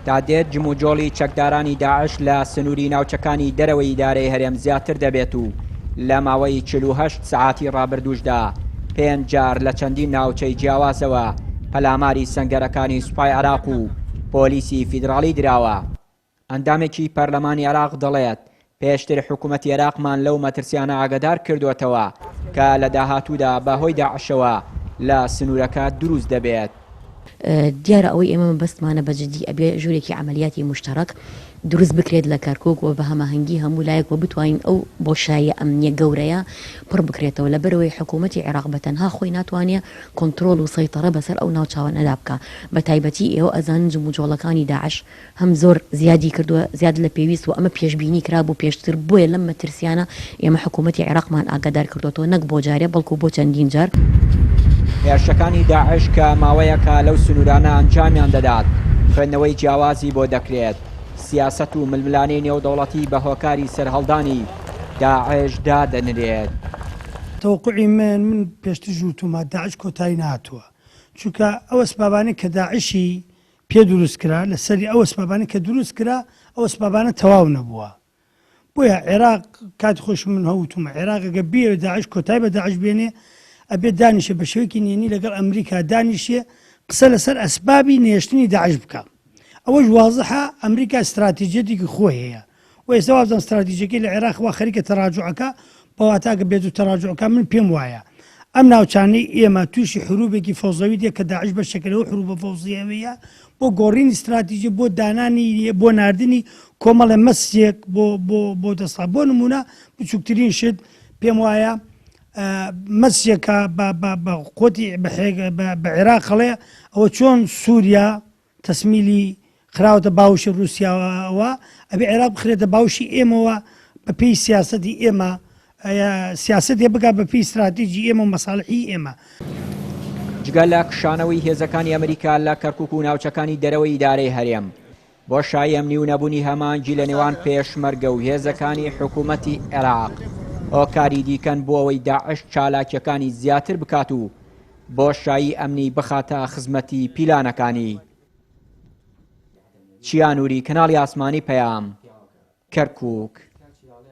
تا دێت جموجۆڵی چەکدارانی داعش لە سنووری ناوچەکانی دەرەوەی ئیدارەی هەرێم زیاتر دەبێت و لە ماوەی 48 سعاتی ڕابردووشدا 5 جار لە چەندین ناوچەی جیاوازەوە پەلاماری سەنگەرەکانی سوپای عێراق و پۆلیسی فیدراڵی دراوە. ئەندامێکی پەرلەمانی عێراق دەڵێت پێشتر حکوومەتی عێراقمان لەو مەترسیانە ئاگادار کردوێتەوە کە لە داهاتوودا بەهۆی داعشەوە لە سنوورەکە دروست دەبێت. دیارە ئەوەی ئێمە بەستمانە بەجددی ئەبێ ژوورێکی عملیاتی مشتەرەک دروست بکرێت لە کارکۆک و بە هەماهەنگی هەموو لایەک و بتوانین ئەو بۆشایە ئەمنیە گەورەیە پڕ بکرێتەوە لەبەرەوەی حکوومەتی عێراق بەتەنها خۆی ناتوانێت کۆنتترۆل و سەیطەرە بەسەر ئەو ناوچاوە نەدا بکە. بە تایبەتی ئێوە ئەزانن جموجۆڵەکانی داعش هەم زۆر زیادی کردووە زیاد لە پێویست و ئەمە پێشبینی کرا بوو پێشتر بۆیە لەم مەترسیانە ئێمە حکوومەتی عێراقمان ئاگادار کردوەوە نەک بۆ جارێ بەڵکو بۆ چەندین جار. هێرشەکانی داعش کە ماوەیەکە لەو سنوورانە ئەنجامیان دەدات خوێندنەوەی جیاوازی بۆ دەکرێت. سیاست و ململانەی نێودەوڵەتی بە هۆکاری سەرهەڵدانی داعش دادەنرێت. تەوقعی من پێشتر ژووتومە داعش کۆتایی نهاتووە چونکە ئەو ئەسبابانە کە داعشی پێ دروست کرا لەسەری ئەو ئەسبابانە کە دروست کرا ئەو ئەسبابانە تەواو نەبووە. بۆیە عێراق کاتی خۆش من هەوتومە عێراقەکە بێ داعش کۆتایی بە داعش بێنێ ئەبێ دانیشە بە شێوەیەکی نێنی لەگەڵ ئەمریکا دانیشێ قسە لەسەر ئەسبابی نێشتنی داعش بکە. ئەوەش وازحە ئەمریکا استراتیجێتێکی خۆی هەیە و ئێستا وازم استراتیجەکەی لە عێراق وا خەریکە تەراجوعەکە بەواتاکە بێت و تەراجوعەکە من پێم وایە ئەم ناوچانەی ئێمە تووشی حروبێکی فەوزەوی دێ کە داعش بە شەکلەوە حروبە فەوزیەوەیە بۆ گۆڕینی استراتیژی بۆ دانانی بۆ ناردنی کۆمەڵە مەسیەک بۆ دەستا بۆ نمونە بچووکترین شت پێم وایە مەسیەکە بە قۆتی بە عێراقڵێ ئەوە چۆن سووریا تەسمیلی خراوەتە باوشی رووسیاوە ئەبێ عێراق بخرێتە باوشی ئێمەوە بە پێی سیاسەتی ئێمە سیاسەتێ بگا بە پێی استراتیژی ئێمە و مەساڵحی ئێمە. جگە لە کشانەوەی هێزەکانی ئەمریکا لە کەرکووک و ناوچەکانی دەرەوەی ئیدارەی هەرێم بۆ شایە ئەمنی و نەبوونی هەمانگی لە نێوان پێشمەرگە و هێزەکانی حکوومەتی عێراق هۆکاری دیکەن بۆ ئەوەی داعش چالاکیەکانی زیاتر بکات و بۆ شایی ئەمنی بخاتە خزمەتی پیلانەکانی. چیانووری کەناڵی ئاسمانی پەیام کەرکووک.